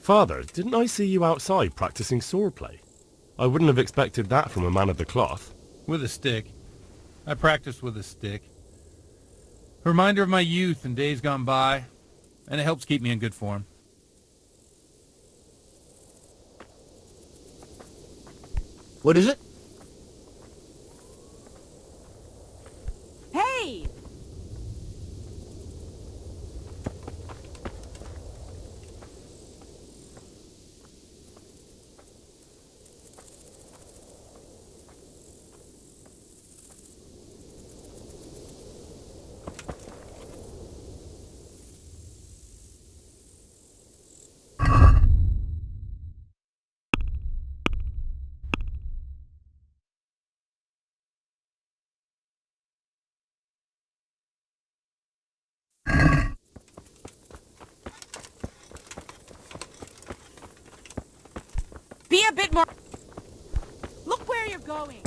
Father, didn't I see you outside practicing swordplay? I wouldn't have expected that from a man of the cloth. With a stick. I practice with a stick. A reminder of my youth and days gone by, and it helps keep me in good form. What is it? Hey! Be a bit more... Look where you're going!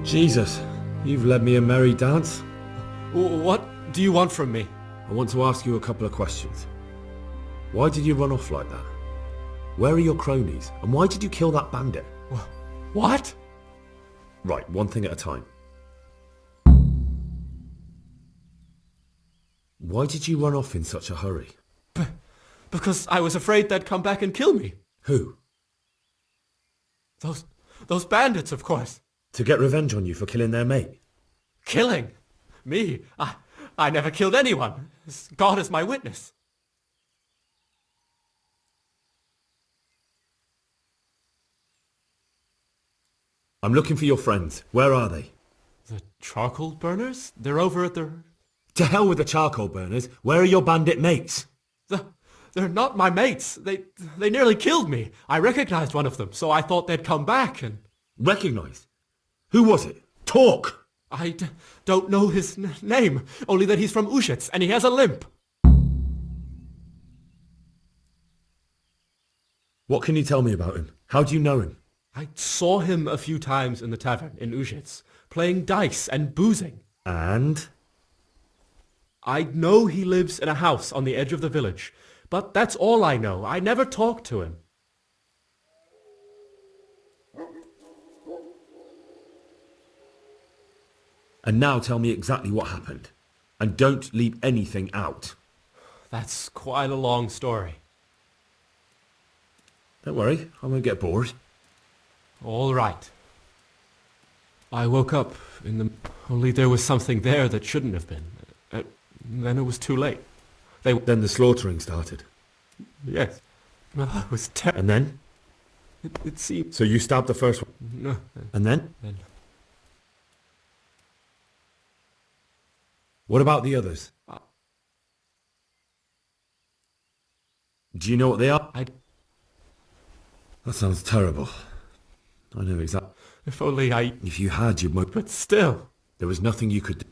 Jesus, you've led me a merry dance. What do you want from me? I want to ask you a couple of questions. Why did you run off like that? Where are your cronies? And why did you kill that bandit? What? Right, one thing at a time. Why did you run off in such a hurry? Because I was afraid they'd come back and kill me. Who? Those bandits, of course. To get revenge on you for killing their mate? Killing? Me? I never killed anyone. God is my witness. I'm looking for your friends. Where are they? The charcoal burners? They're over at the... To hell with the charcoal burners. Where are your bandit mates? They're not my mates. They nearly killed me. I recognized one of them, so I thought they'd come back and... Recognized? Who was it? Talk! I don't know his name, only that he's from Ushitz, and he has a limp. What can you tell me about him? How do you know him? I saw him a few times in the tavern in Ushitz, playing dice and boozing. And? I know he lives in a house on the edge of the village, but that's all I know. I never talked to him. And now tell me exactly what happened. And don't leave anything out. That's quite a long story. Don't worry, I won't get bored. All right. I woke up in the... Only there was something there that shouldn't have been. Then it was too late. Then the slaughtering started. Yes. Well, it was terrible. And then? It seemed... So you stabbed the first one? No. And then? Then... What about the others? Do you know what they are? That sounds terrible. I know exactly. If only I... If you had, you'd... But still... There was nothing you could do.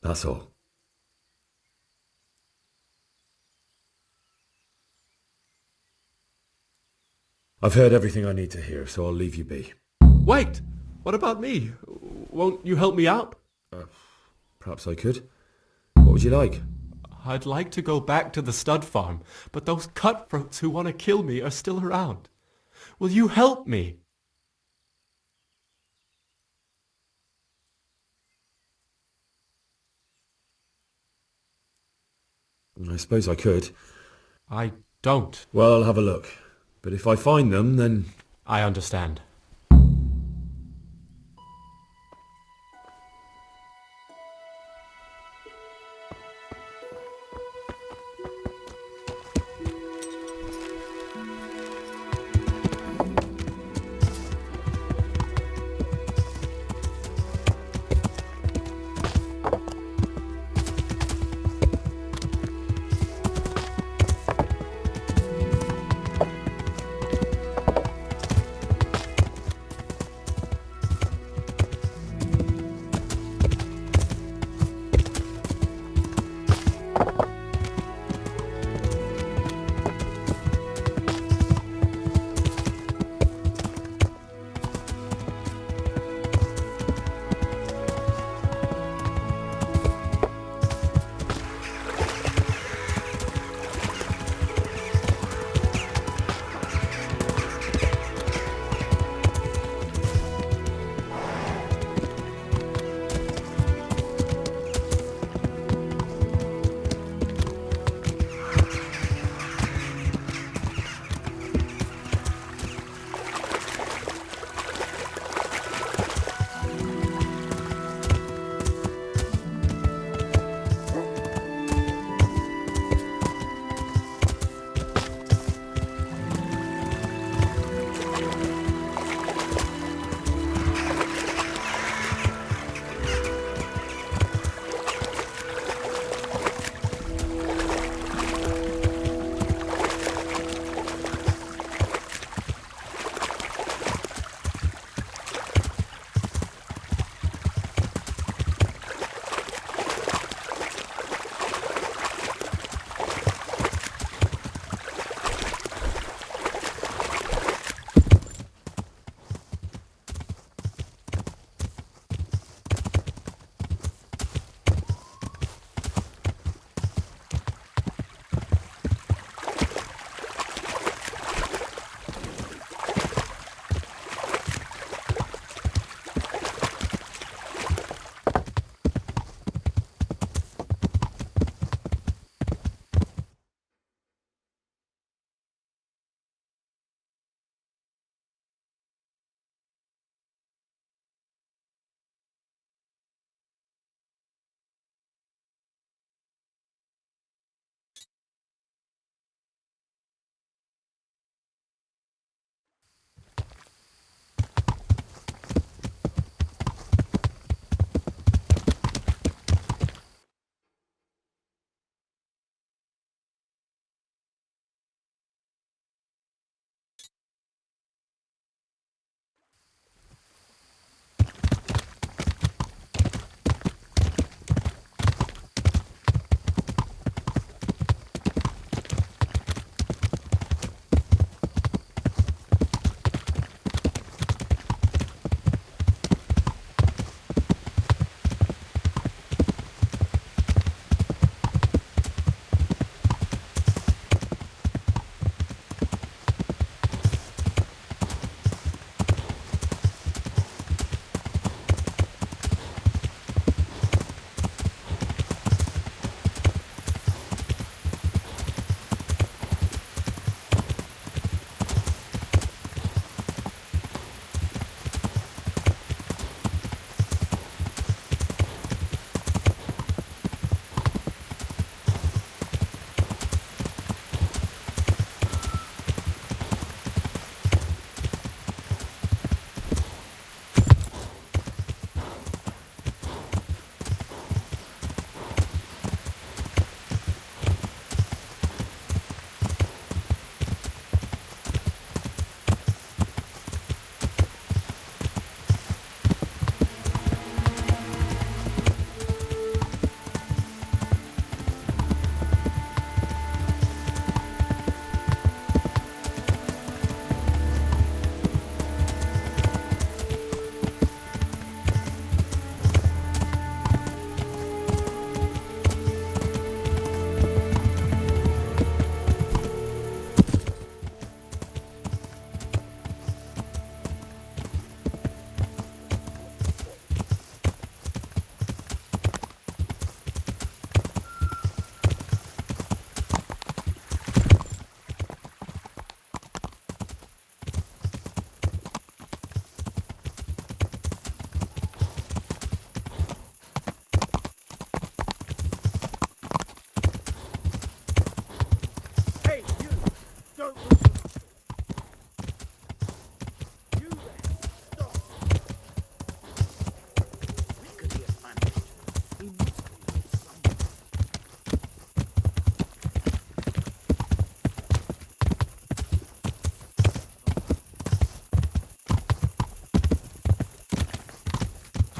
That's all. I've heard everything I need to hear, so I'll leave you be. Wait! What about me? Won't you help me out? Perhaps I could. What would you like? I'd like to go back to the stud farm, but those cutthroats who want to kill me are still around. Will you help me? I suppose I could. I don't. Well, I'll have a look. But if I find them, then... I understand.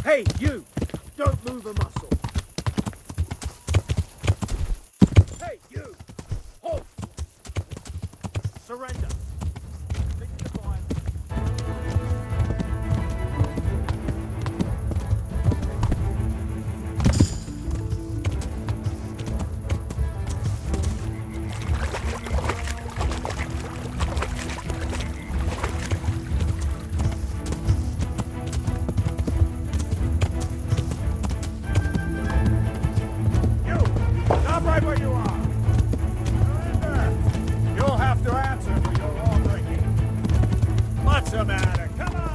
Hey, you! Don't move a muscle. Hey, you! Halt! Surrender. Take the fire. Stop right where you are! Surrender! You'll have to answer for your lawbreaking. What's the matter? Come on!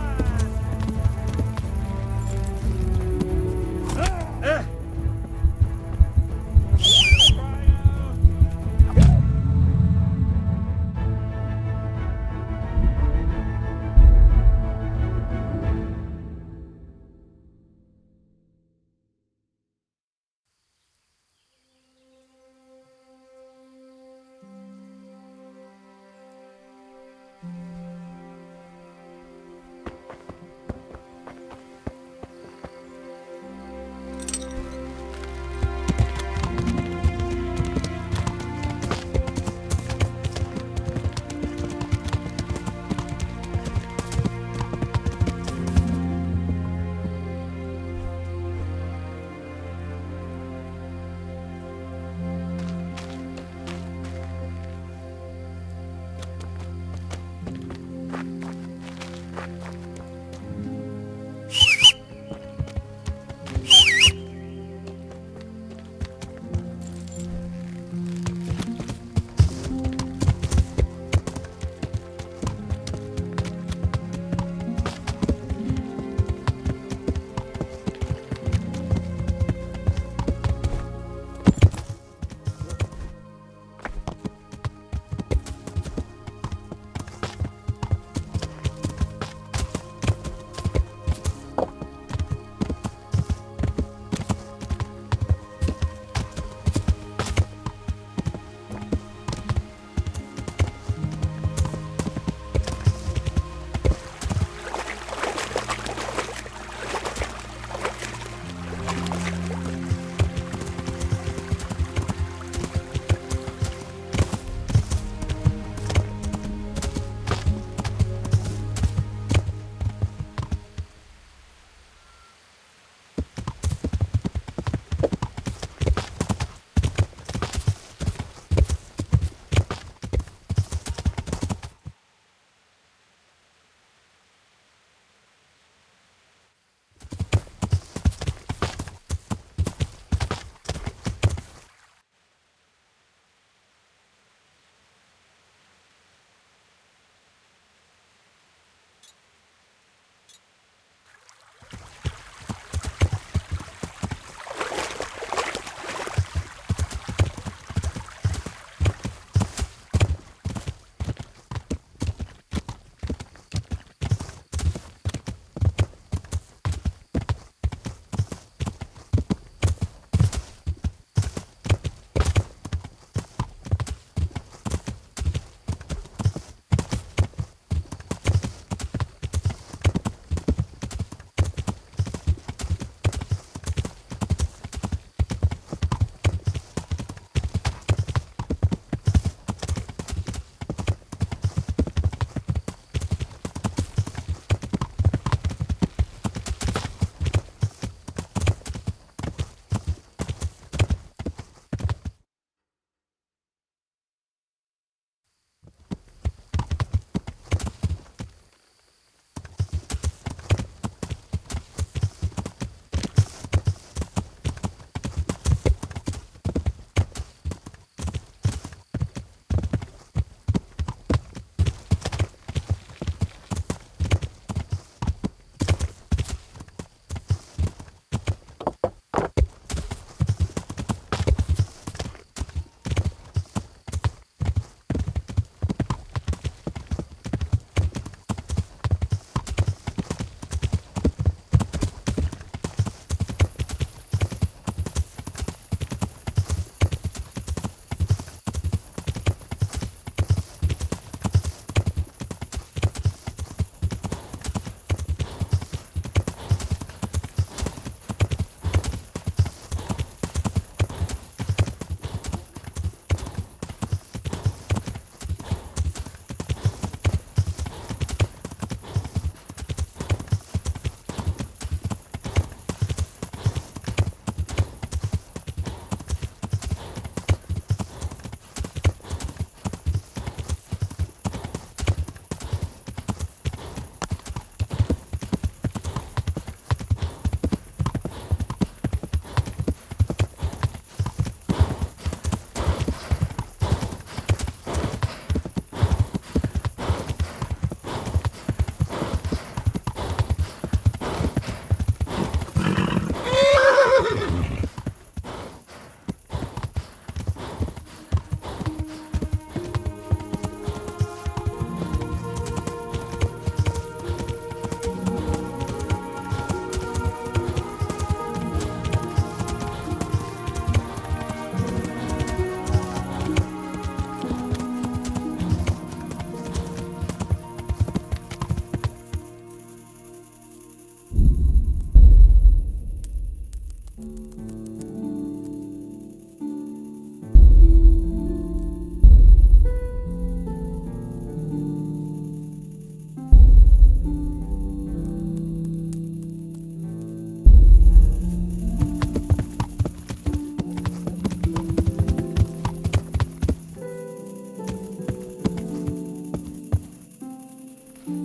Hey,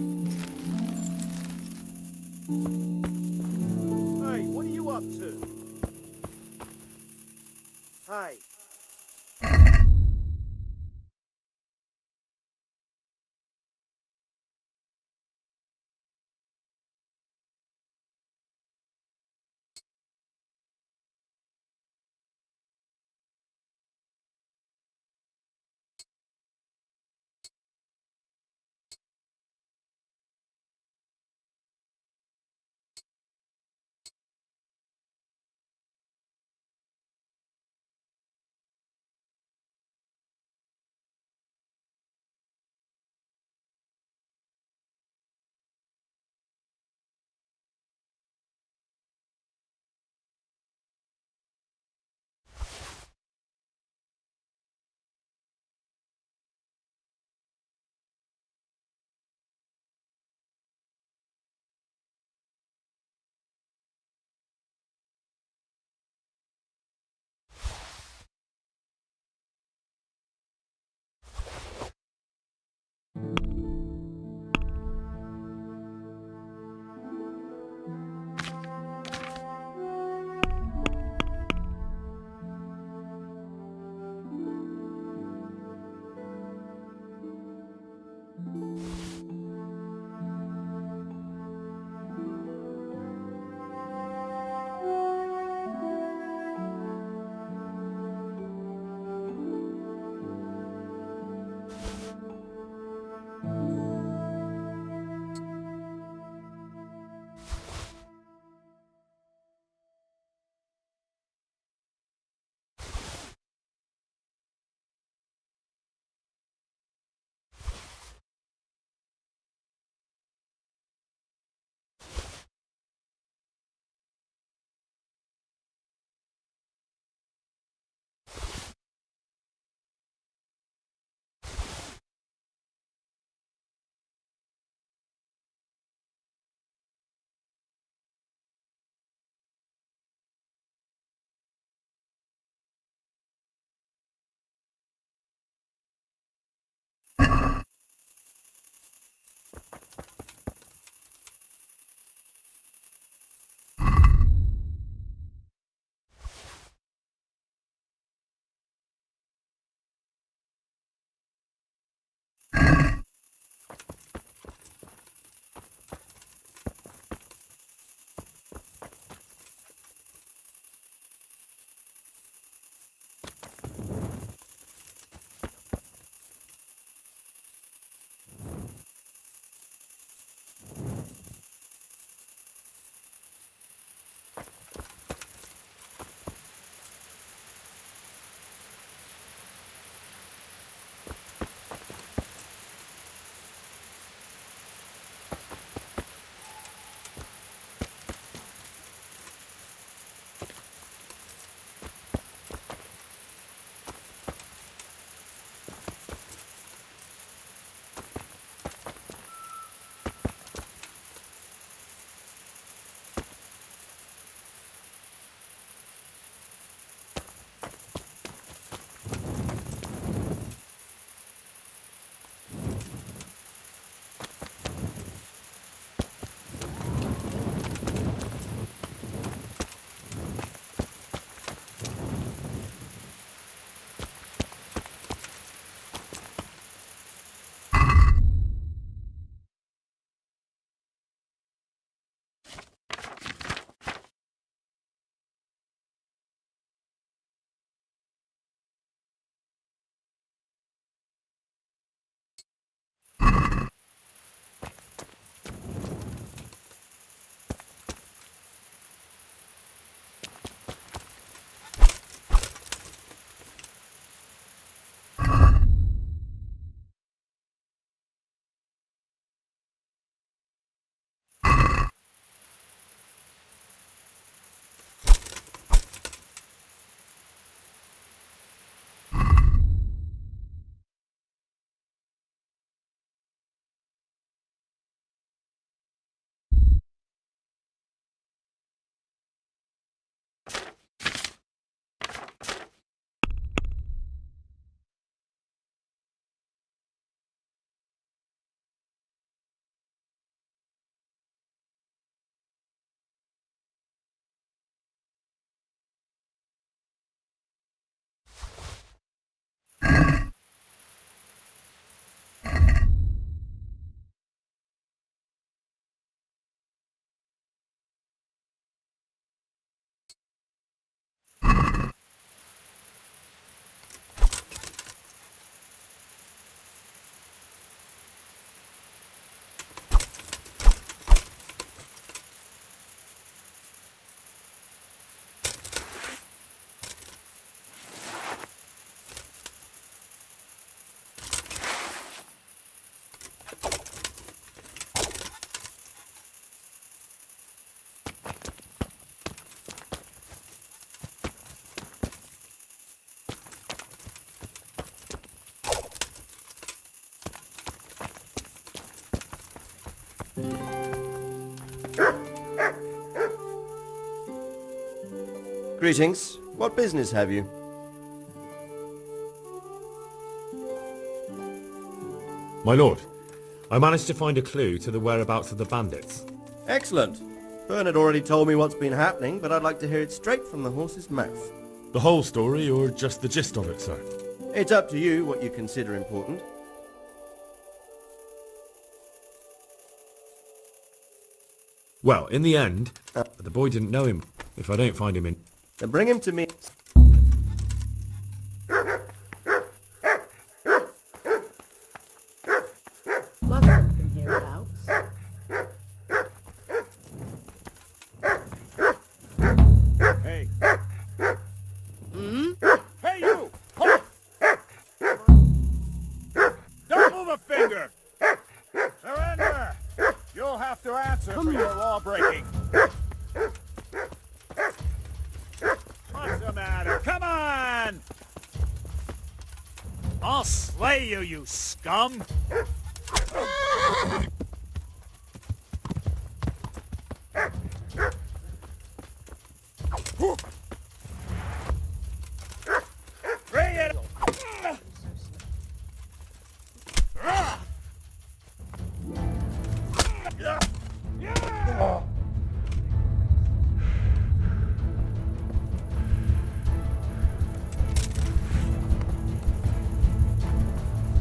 what are you up to? Hey. Greetings. What business have you? My lord, I managed to find a clue to the whereabouts of the bandits. Excellent. Bernard already told me what's been happening, but I'd like to hear it straight from the horse's mouth. The whole story, or just the gist of it, sir? It's up to you what you consider important. Well, in the end, the boy didn't know him. If I don't find him in... Then bring him to me. London can hear it out. Hey. Hey, you! Halt! Don't move a finger! Surrender! You'll have to answer for your law breaking. What's the matter? Come on! I'll slay you, you scum! Bring it!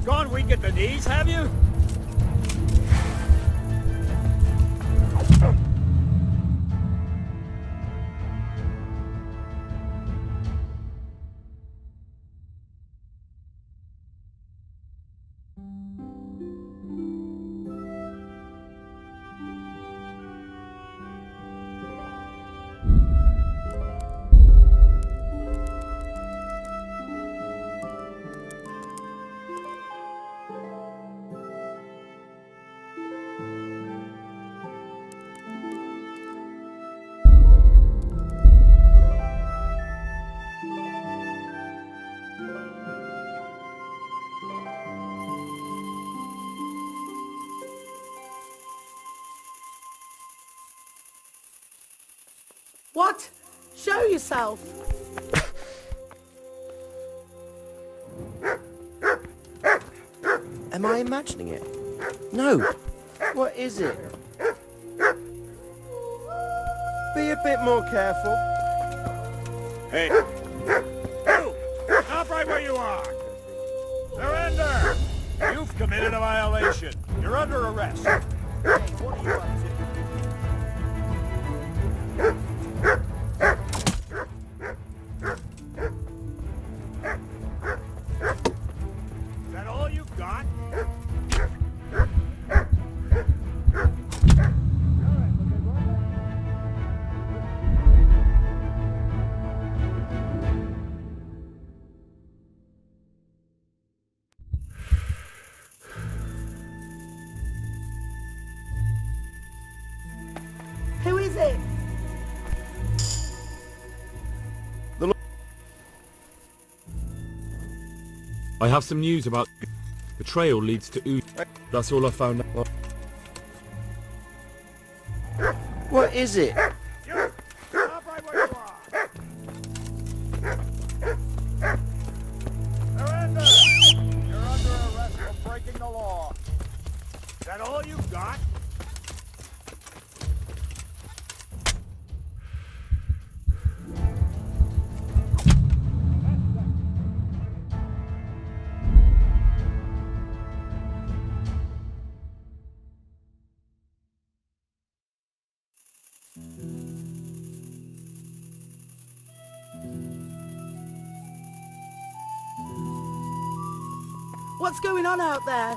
Gone weak at the knees, have you? What? Show yourself. Am I imagining it? No. What is it? Be a bit more careful. Hey. You! Stop right where you are! Surrender! You've committed a violation. You're under arrest. Hey, what are you up to? Is that all you've got? Who is it? I have some news about... The trail leads to Ood. That's all I found out. What is it? You! Stop right where you are! Surrender! You're under arrest for breaking the law. Is that all you've got? What's going on out there?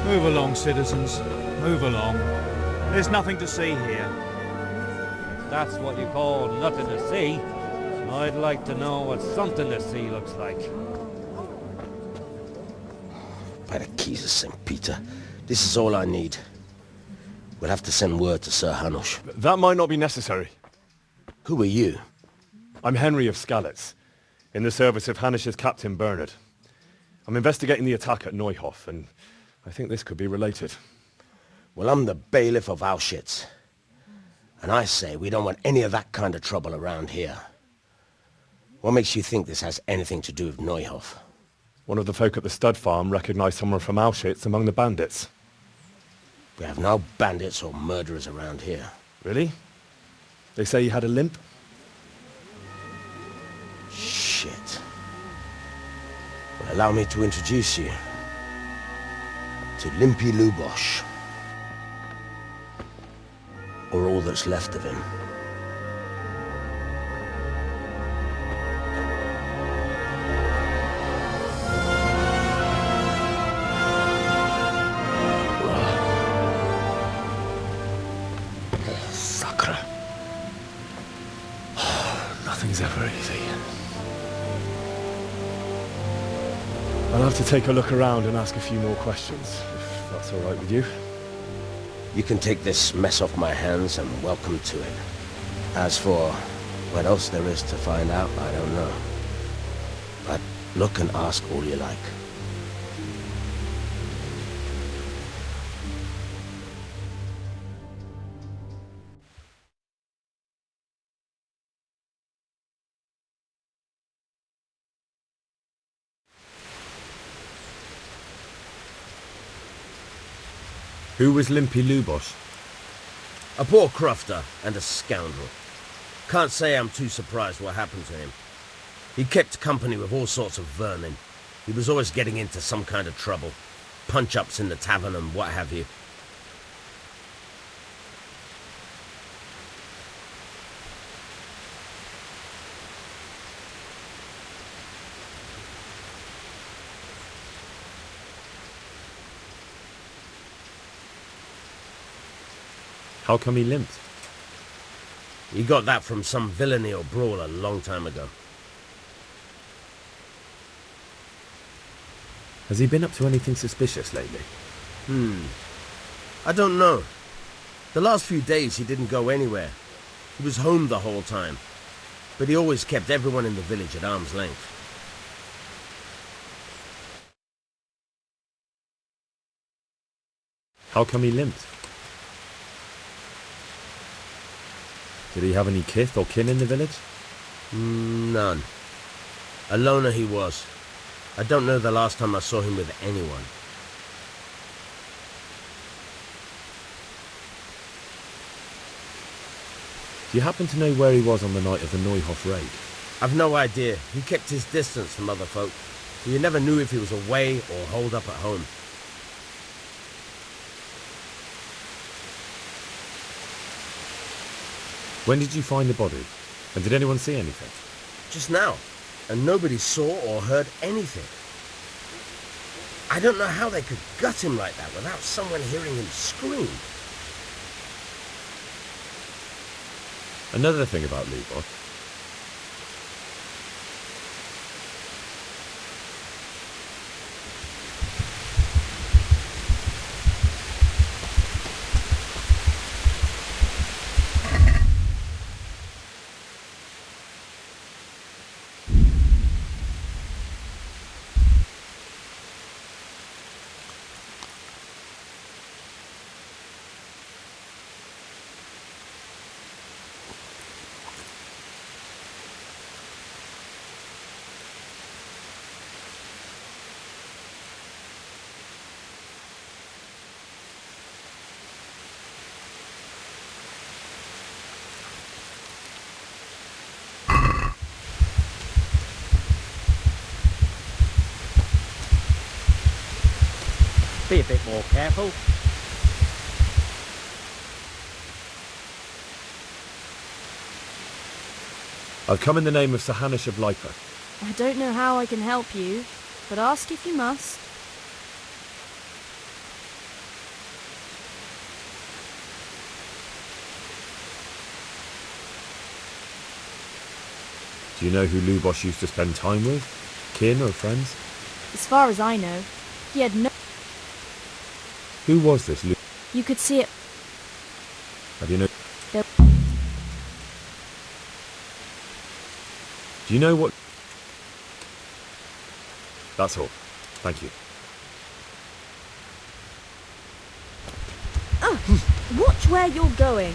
Move along, citizens. Move along. There's nothing to see here. That's what you call nothing to see. I'd like to know what something to see looks like. By the keys of St. Peter, this is all I need. We'll have to send word to Sir Hanush. That might not be necessary. Who are you? I'm Henry of Skalitz, in the service of Hanush's Captain Bernard. I'm investigating the attack at Neuhof, and I think this could be related. Well, I'm the bailiff of Auschwitz. And I say we don't want any of that kind of trouble around here. What makes you think this has anything to do with Neuhof? One of the folk at the stud farm recognized someone from Auschwitz among the bandits. We have no bandits or murderers around here. Really? They say he had a limp? Shit. Well, allow me to introduce you to Limpy Lubosh. Or all that's left of him. Sacre. Nothing's ever easy. I'll have to take a look around and ask a few more questions, if that's all right with you. You can take this mess off my hands and welcome to it. As for what else there is to find out, I don't know. But look and ask all you like. Who was Limpy Lubosh? A poor crofter and a scoundrel. Can't say I'm too surprised what happened to him. He kept company with all sorts of vermin. He was always getting into some kind of trouble. Punch-ups in the tavern and what have you. How come he limped? He got that from some villainy or brawl a long time ago. Has he been up to anything suspicious lately? I don't know. The last few days he didn't go anywhere. He was home the whole time. But he always kept everyone in the village at arm's length. How come he limped? Did he have any kith or kin in the village? None. A loner he was. I don't know the last time I saw him with anyone. Do you happen to know where he was on the night of the Neuhof raid? I've no idea. He kept his distance from other folk. So you never knew if he was away or holed up at home. When did you find the body? And did anyone see anything? Just now. And nobody saw or heard anything. I don't know how they could gut him like that without someone hearing him scream. Another thing about Lubosh. Be a bit more careful. I've come in the name of Sir Hanush of Lipa. I don't know how I can help you, but ask if you must. Do you know who Lubosh used to spend time with? Kin or friends? As far as I know, he had no... Who was this You could see it... Have you know... There... Do you know what... That's all. Thank you. Watch where you're going.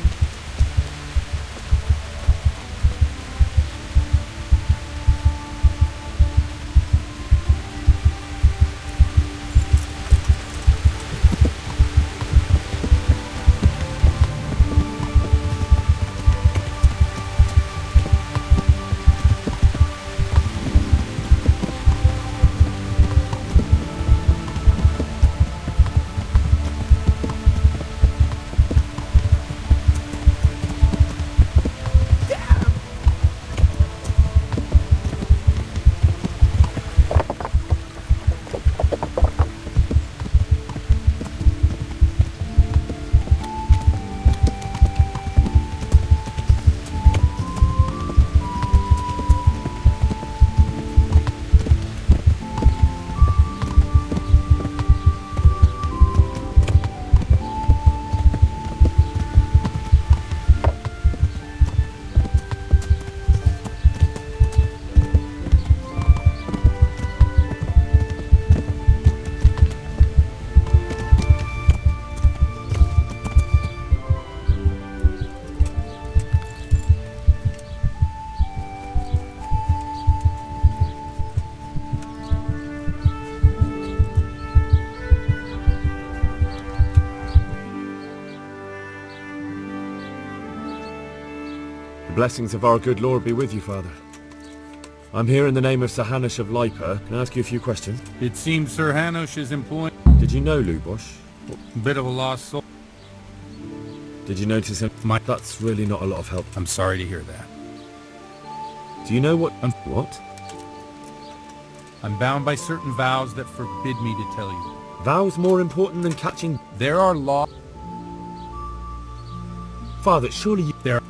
The blessings of our good Lord be with you, Father. I'm here in the name of Sir Hanush of Lipa. Can I ask you a few questions? It seems Sir Hanush is employing... Did you know Lubosh? Bit of a lost soul. Did you notice him? That's really not a lot of help. I'm sorry to hear that. Do you know what... What? I'm bound by certain vows that forbid me to tell you. Vows more important than catching... There are laws... Father, surely you... There...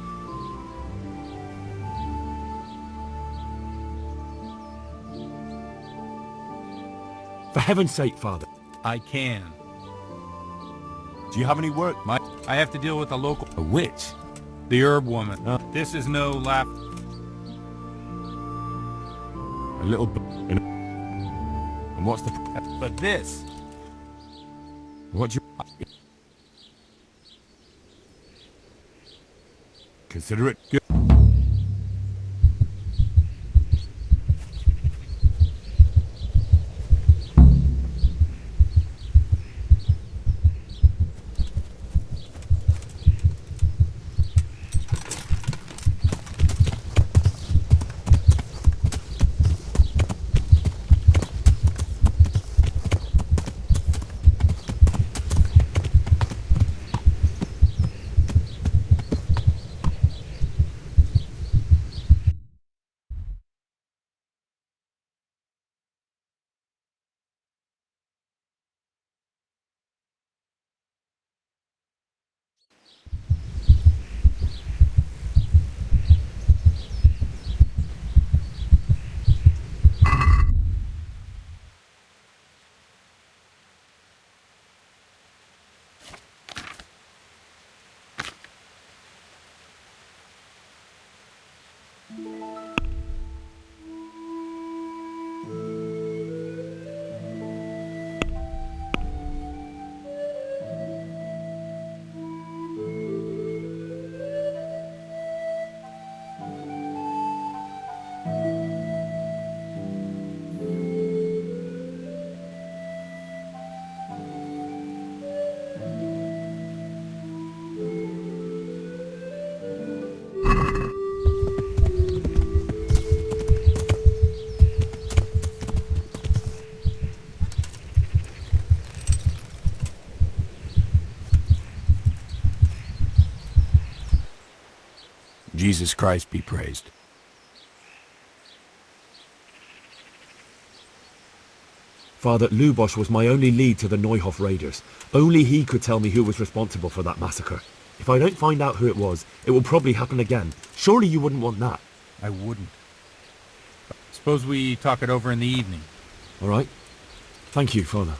For heaven's sake, Father. I can. Do you have any work? I have to deal with a local... A witch? The herb woman. This is no laugh... A little... And what's the... But this... What do you... Consider it good. Jesus Christ be praised. Father, Lubosh was my only lead to the Neuhof raiders. Only he could tell me who was responsible for that massacre. If I don't find out who it was, it will probably happen again. Surely you wouldn't want that. I wouldn't. Suppose we talk it over in the evening. All right. Thank you, Father.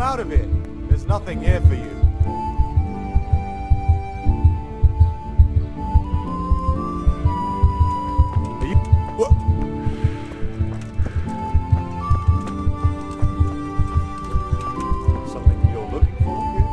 Out of it. There's nothing here for you. Are you... What? Something you're looking for here?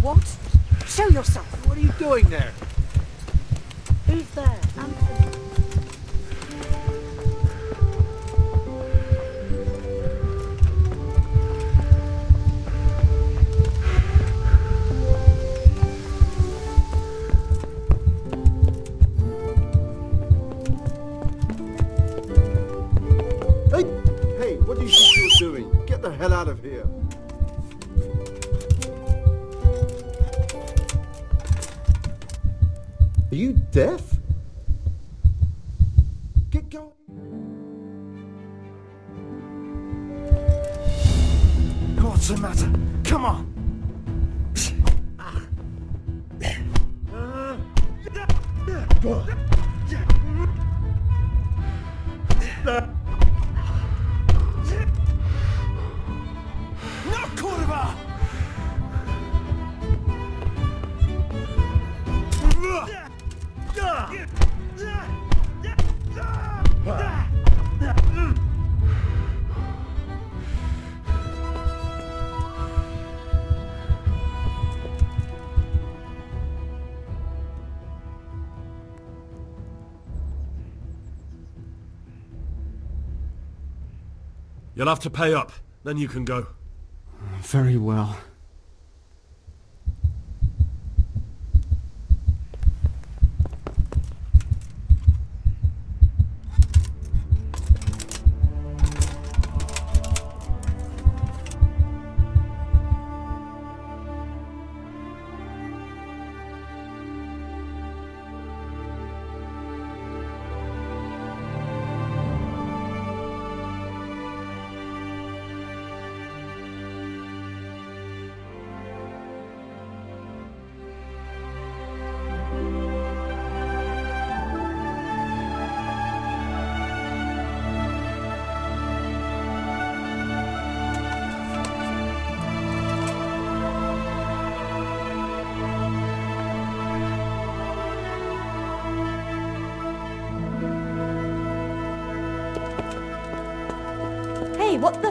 What? Show yourself. What are you doing there? Who's there? Answer. Hey, what do you think you're doing? Get the hell out of here. Are you deaf? Get going. What's the matter? Come on. You'll have to pay up, then you can go. Very well. Hey, what the?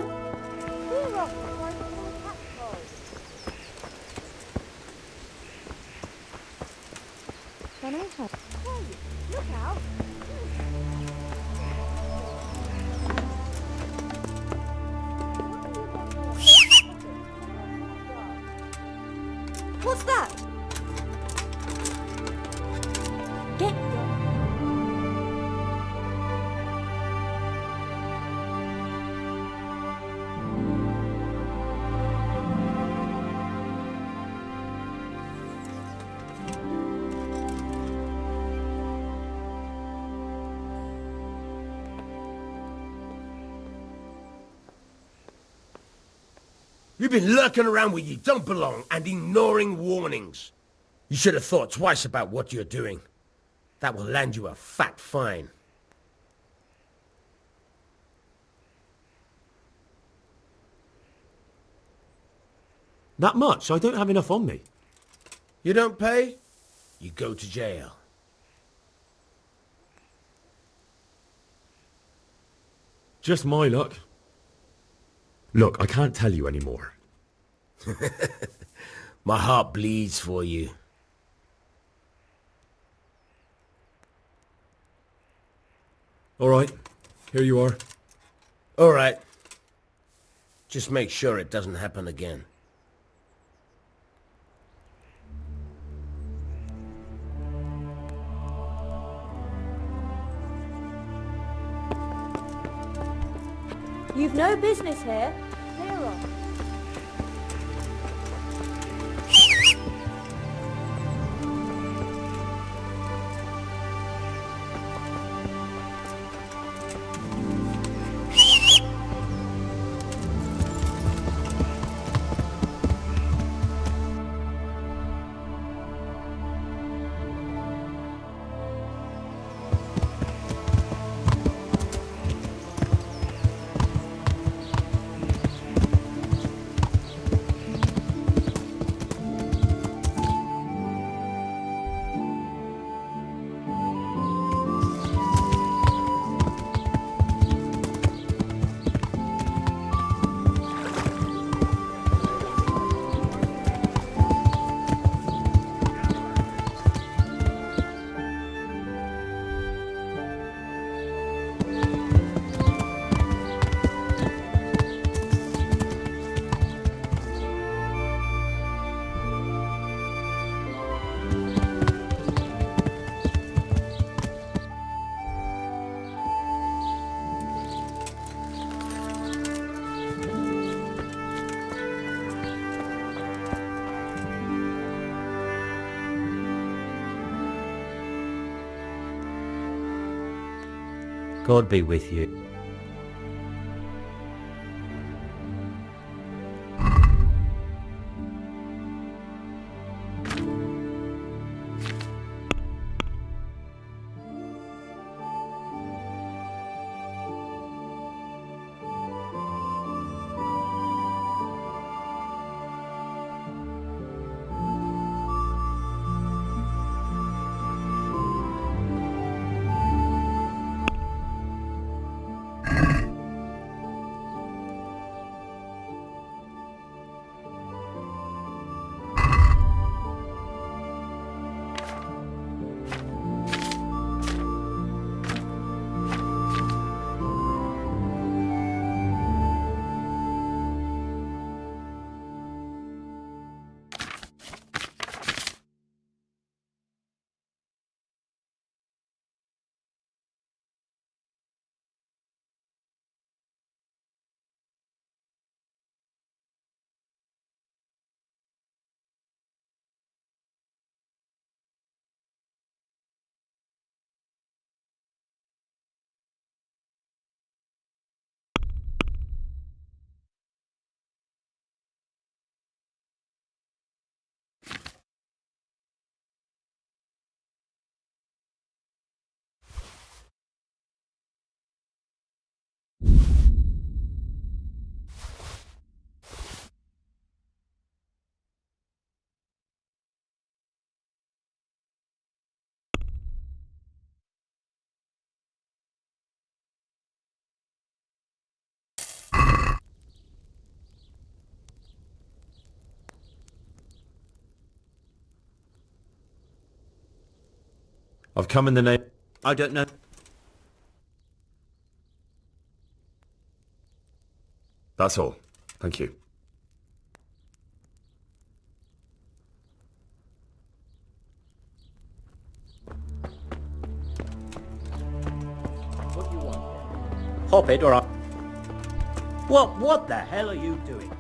Look out! What's that? Get... You've been lurking around where you don't belong and ignoring warnings. You should have thought twice about what you're doing. That will land you a fat fine. That much? I don't have enough on me. You don't pay? You go to jail. Just my luck. Look, I can't tell you anymore. My heart bleeds for you. All right, here you are. All right. Just make sure it doesn't happen again. You've no business here. Clear off. God be with you. I've come in the name... I don't know. That's all. Thank you. What do you want? Hop it or I... What the hell are you doing?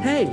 Hey!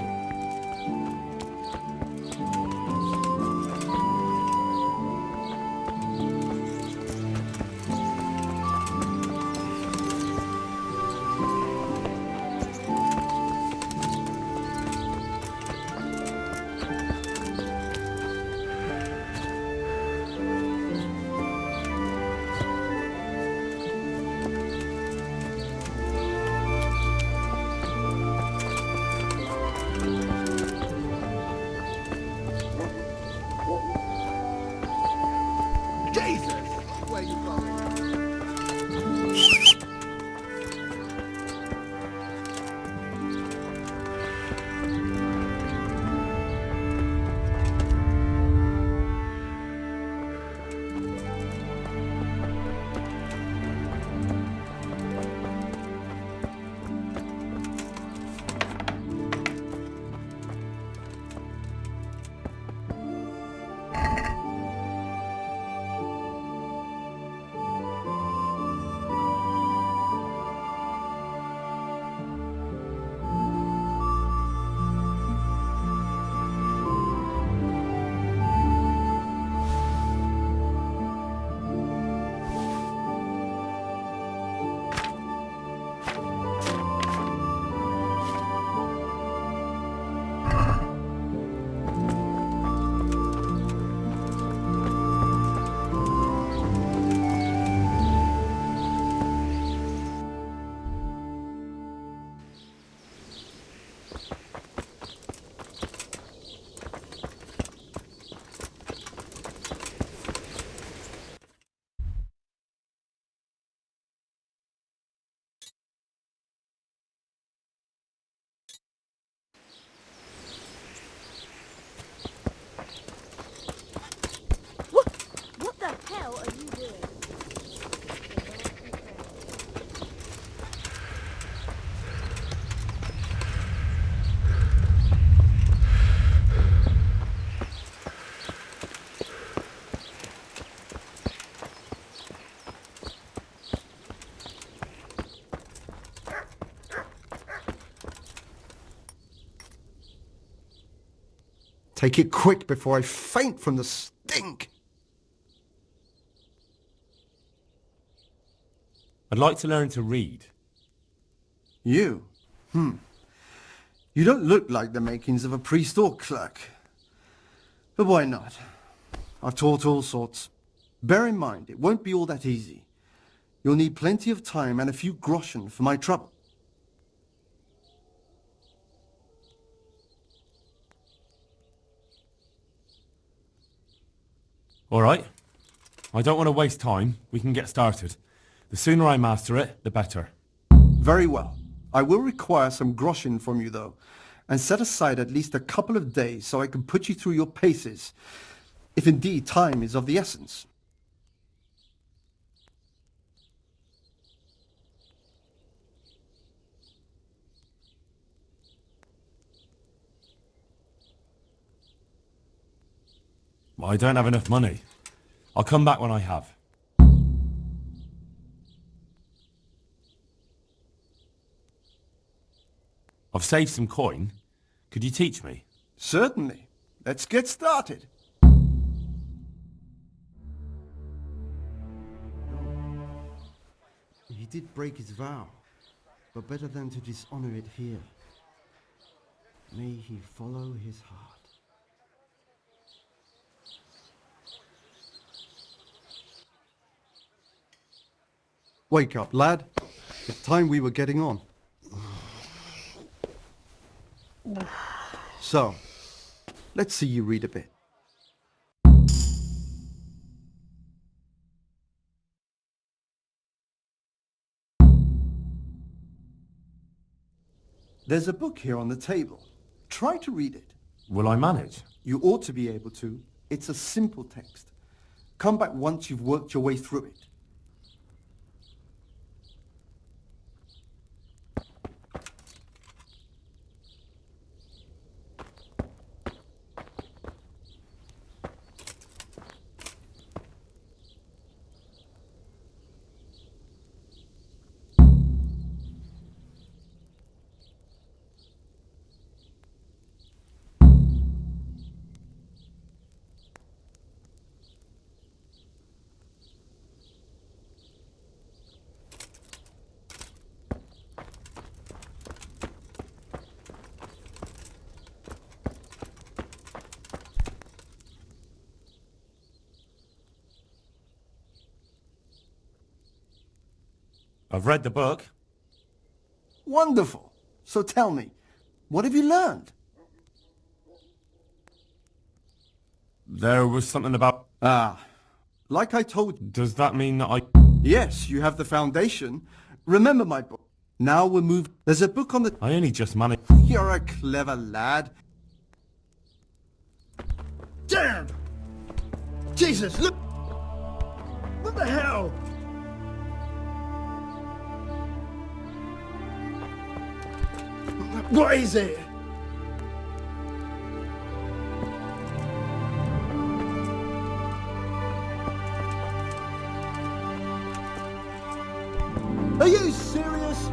What the hell are you doing? Take it quick before I faint from the stink! I'd like to learn to read. You? You don't look like the makings of a priest or clerk. But why not? I've taught all sorts. Bear in mind, it won't be all that easy. You'll need plenty of time and a few groschen for my trouble. All right. I don't want to waste time. We can get started. The sooner I master it, the better. Very well. I will require some groschen from you, though, and set aside at least a couple of days so I can put you through your paces, if indeed time is of the essence. I don't have enough money. I'll come back when I have. I've saved some coin. Could you teach me? Certainly. Let's get started. He did break his vow, but better than to dishonor it here. May he follow his heart. Wake up, lad. It's time we were getting on. So, let's see you read a bit. There's a book here on the table. Try to read it. Will I manage? You ought to be able to. It's a simple text. Come back once you've worked your way through it. I've read the book. Wonderful. So tell me, what have you learned? There was something about... Like I told you. Does that mean that I... Yes, you have the foundation. Remember my book. Now we're moving. There's a book on the... I only just managed... You're a clever lad. Damn! Jesus, look! What the hell? What is it? Are you serious?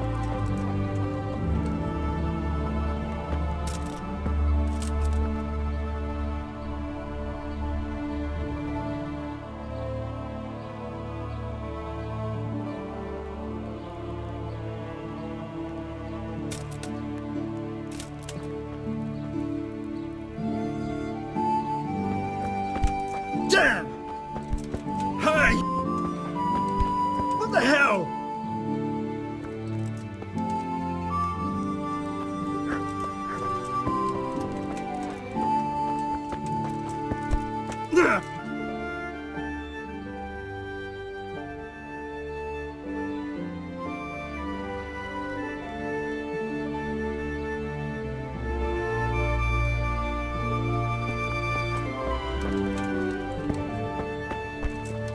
Damn! Hi! What the hell?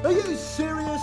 Are you serious?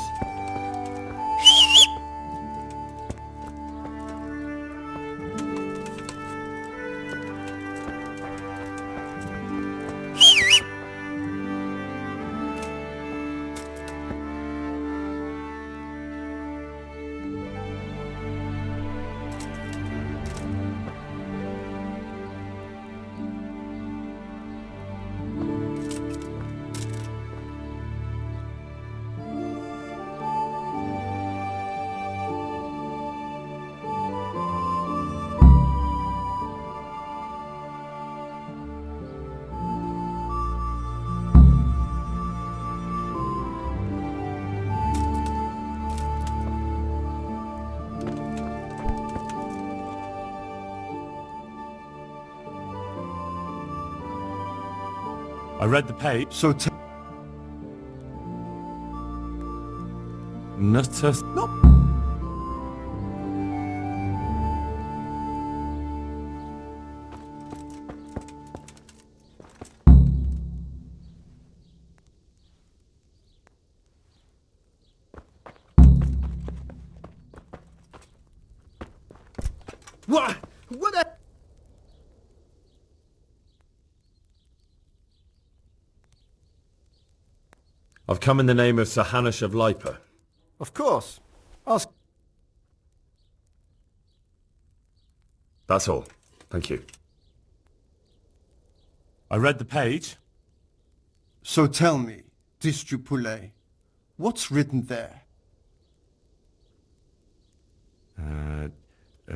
I read the page. So Nutus... No. What? What a... I've come in the name of Sir Hanush of Lipa. Of course. Ask... That's all. Thank you. I read the page. So tell me, Destitute, what's written there?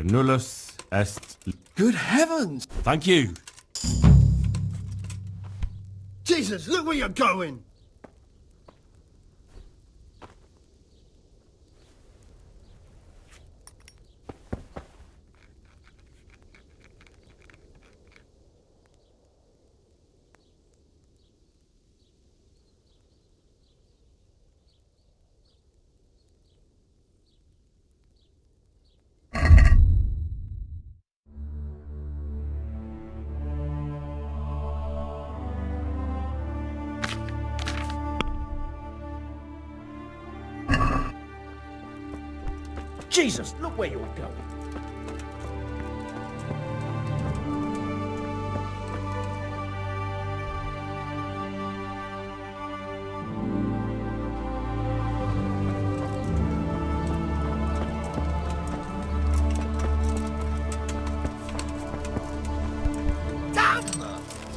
nullus est... Good heavens! Thank you. Jesus, look where you're going! Jesus, look where you're going.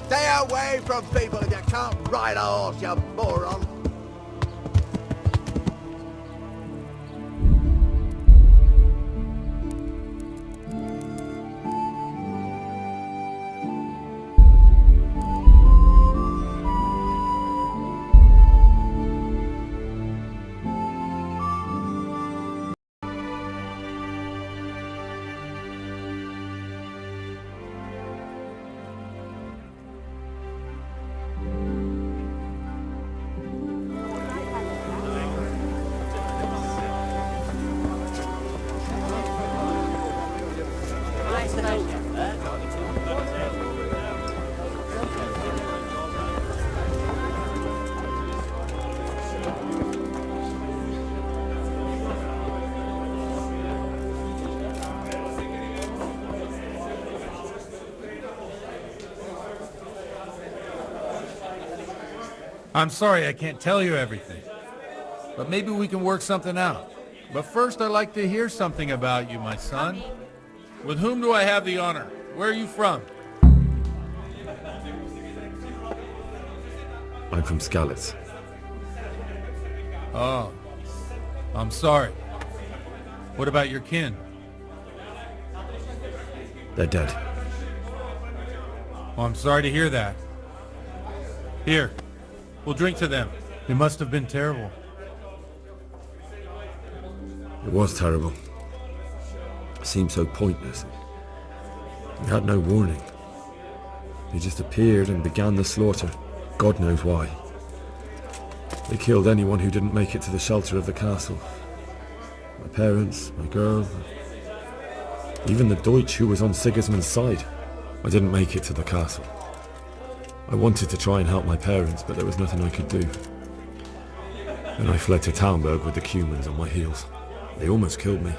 Stay away from people if you can't ride a horse, you moron! I'm sorry I can't tell you everything, but maybe we can work something out. But first I'd like to hear something about you, my son. With whom do I have the honor? Where are you from? I'm from Skalitz. Oh, I'm sorry. What about your kin? They're dead. Oh, I'm sorry to hear that. Here, we'll drink to them. It must have been terrible. It was terrible. It seemed so pointless. We had no warning. They just appeared and began the slaughter. God knows why. They killed anyone who didn't make it to the shelter of the castle. My parents, my girl, even the Deutsch who was on Sigismund's side. I didn't make it to the castle. I wanted to try and help my parents, but there was nothing I could do. Then I fled to Talmberg with the Cumans on my heels. They almost killed me.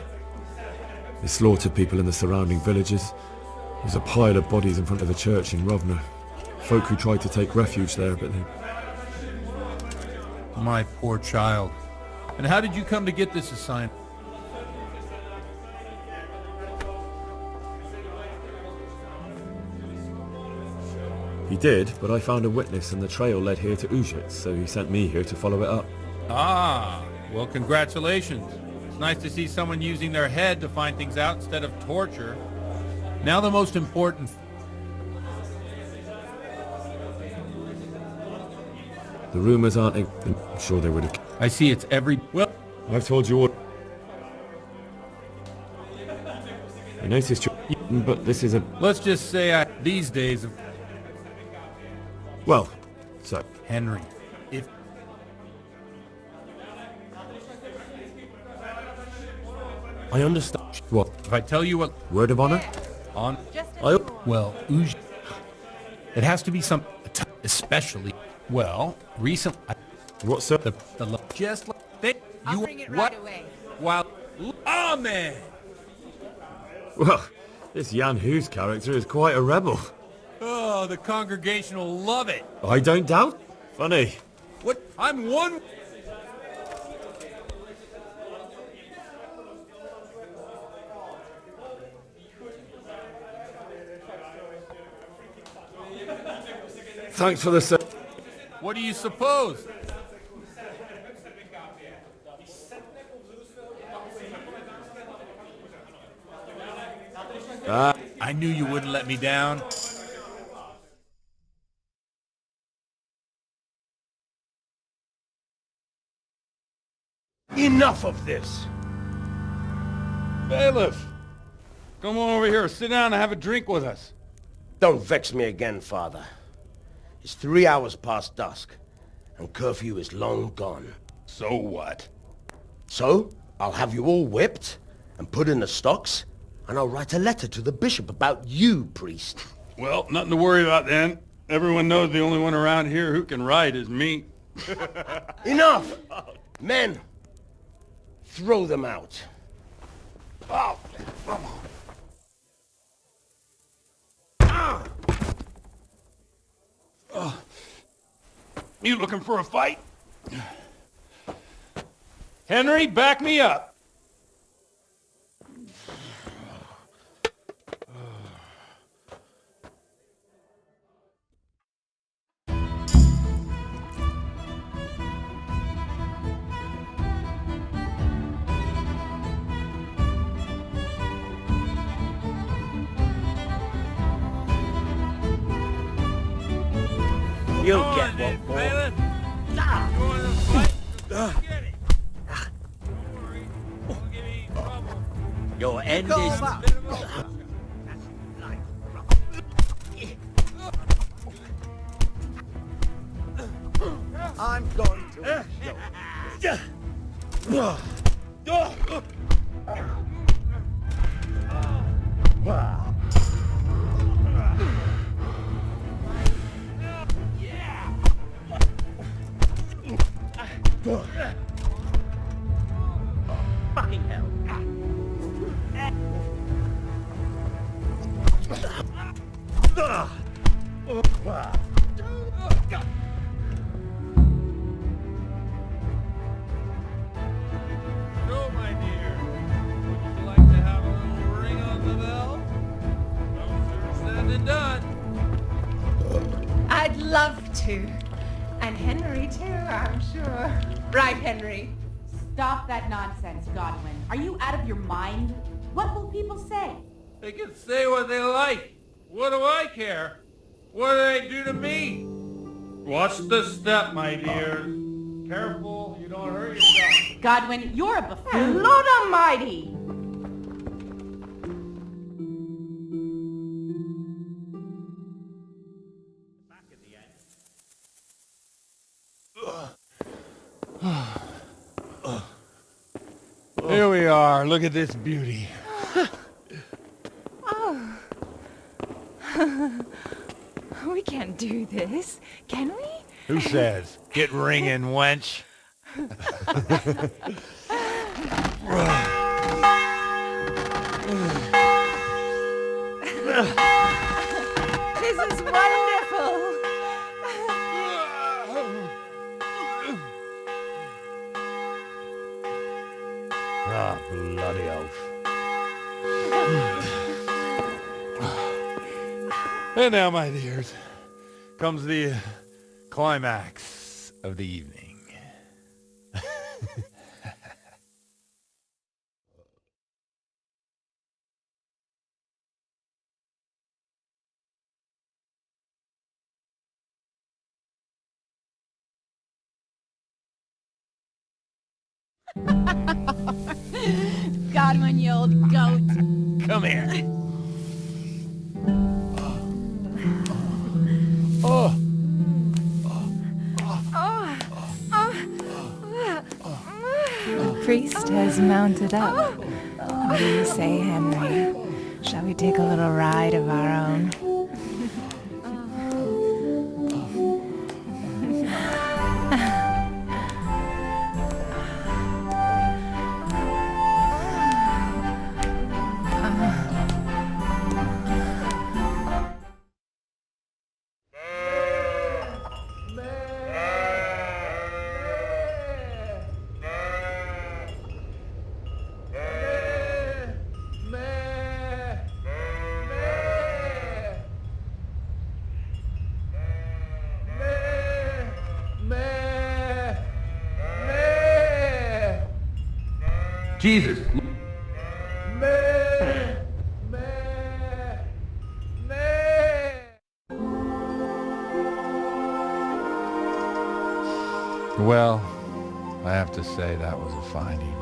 They slaughtered people in the surrounding villages. There's a pile of bodies in front of the church in Rovna. Folk who tried to take refuge there, but they... My poor child. And how did you come to get this assignment? He did, but I found a witness and the trail led here to Ujits, so he sent me here to follow it up. Ah, well, congratulations. It's nice to see someone using their head to find things out instead of torture. Now the most important... The rumors aren't... I'm sure they would have... I see it's every... Well... I've told you all... I noticed you... But this is a... Let's just say these days... Well, so... Henry, if... I understand... What? If I tell you what... Word of honor? On... I... Well, it has to be some... Especially... Well, recently... What's sir? Just like... They, I'll bring it right away. While... Amen! Well, this Jan Hughes character is quite a rebel. Oh, the congregation will love it. I don't doubt. Funny. What? I'm one... Thanks for the... What do you suppose? I knew you wouldn't let me down. Enough of this! Bailiff! Come on over here, sit down and have a drink with us. Don't vex me again, Father. It's 3 hours past dusk, and curfew is long gone. So what? So, I'll have you all whipped, and put in the stocks, and I'll write a letter to the bishop about you, priest. Well, nothing to worry about then. Everyone knows the only one around here who can ride is me. Enough! Men, throw them out. Oh. You looking for a fight? Henry, back me up. You'll get one, boy. Your end is... I'm going to Fucking hell. So, my dear, would you like to have a little ring on the bell? No sooner said than done. I'd love to. And Henry, too, I'm sure. Right, Henry. Stop that nonsense, Godwin. Are you out of your mind? What will people say? They can say what they like. What do I care? What do they do to me? Watch the step, my dears. Careful, you don't hurt yourself. Godwin, you're a buffoon. Lord Almighty! Here we are. Look at this beauty. Oh. We can't do this, can we? Who says? Get ringing, wench. This is wonderful. Ah, bloody oath. And now, my dears, comes the climax of the evening. Godwin, you old goat. Come here. Oh. The priest has mounted up. What do you say, Henry? Shall we take a little ride of our own? Jesus. to say that was a fine evening.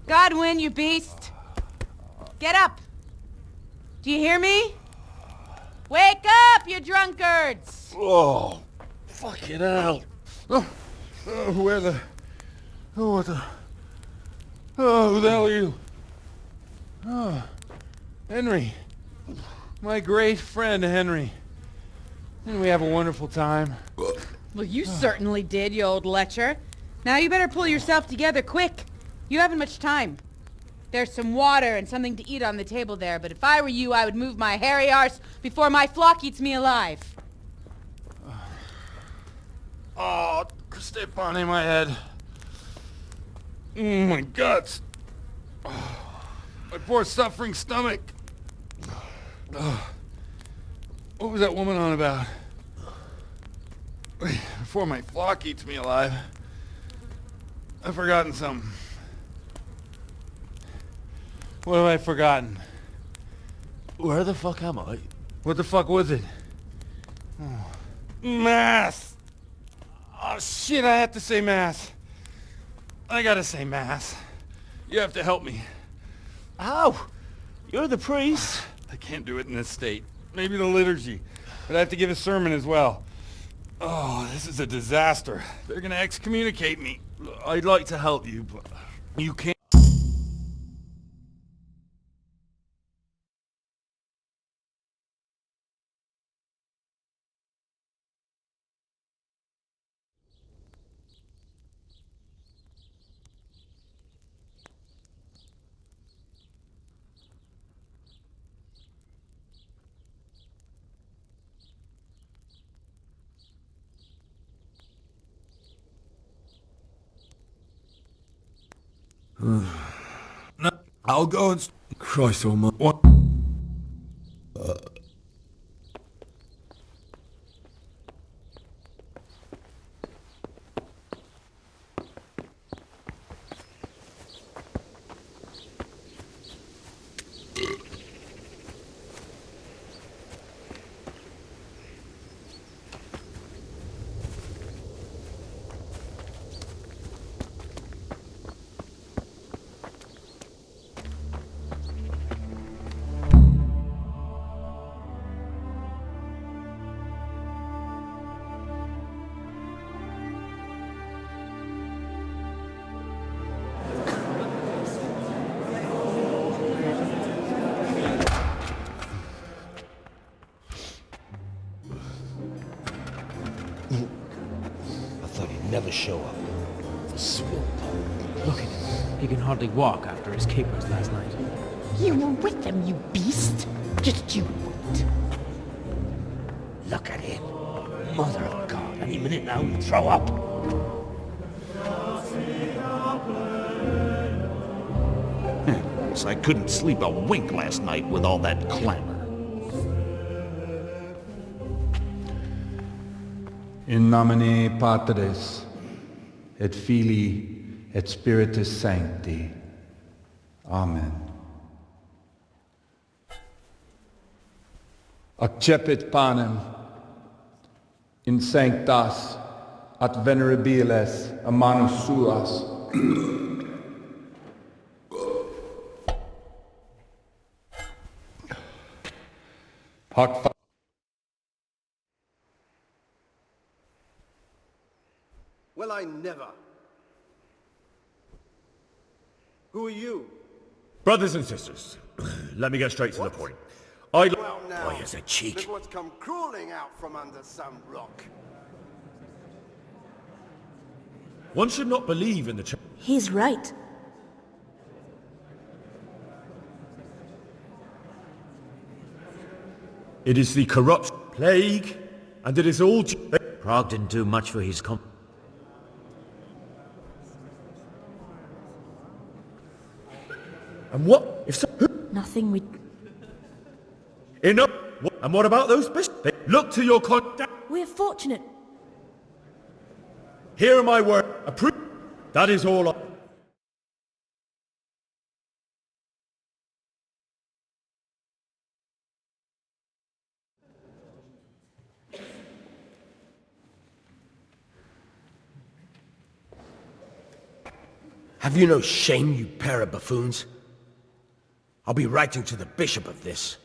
Godwin, you beast! Get up! Do you hear me? Wake up, you drunkards! Oh, fucking hell. Where the... Oh, what the... Oh, who the hell are you? Oh, Henry. My great friend, Henry. Didn't we have a wonderful time? Well, you certainly did, you old lecher. Now you better pull yourself together quick. You haven't much time. There's some water and something to eat on the table there, but if I were you, I would move my hairy arse before my flock eats me alive. Oh, step on in my head. My guts. My poor suffering stomach. What was that woman on about? Before my flock eats me alive. I've forgotten something. What have I forgotten? Where the fuck am I? What the fuck was it? Oh. Mass! Oh shit, I have to say mass. I gotta say mass. You have to help me. How? You're the priest. I can't do it in this state. Maybe the liturgy. But I have to give a sermon as well. Oh, this is a disaster. They're gonna excommunicate me. I'd like to help you, but you can't. No, I'll go and... Christ almighty. What? Never show up. The swamp. Look at him. He can hardly walk after his capers last night. You were with them, you beast. Just you wait. Look at him. Mother of God. Any minute now he'll throw up. Guess I couldn't sleep a wink last night with all that clamor. In nomine Patris, et Filii, et Spiritus Sancti. Amen. Accepit panem in sanctas at venerabilis a manus suas. Hoc Well, I never. Who are you? Brothers and sisters, let me get straight to the point. Well, now, Boy, is a cheek. look what's come crawling out from under some rock. One should not believe in the church. He's right. It is the corrupt plague, and it is all... Prague didn't do much for his And what if so? Nothing we... Enough! And what about those bishops? Look to your contact. We're fortunate. Here are my words. Approve. That is all. Have you no shame, you pair of buffoons? I'll be writing to the bishop of this.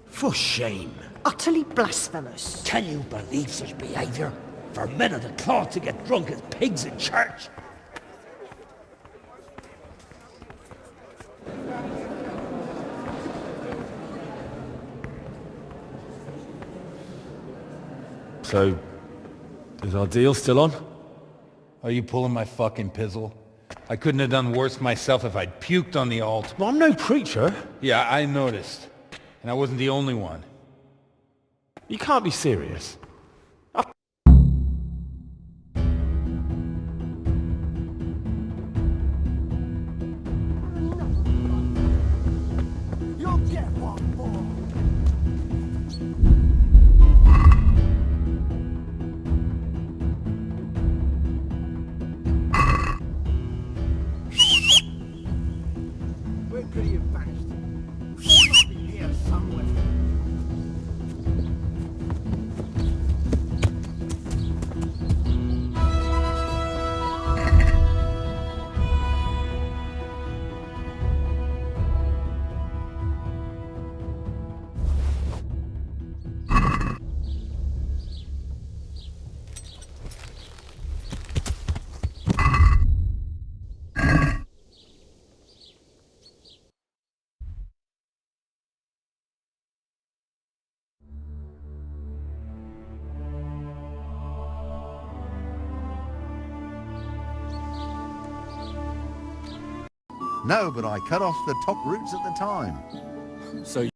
For shame. Utterly blasphemous. Can you believe such behaviour? For men of the cloth to get drunk as pigs in church? So, is our deal still on? Are you pulling my fucking pizzle? I couldn't have done worse myself if I'd puked on the altar. Well, I'm no preacher. Yeah, I noticed. And I wasn't the only one. You can't be serious. You'll get one more. Where could he have vanished? He must be here somewhere. No, but I cut off the top roots at the time. So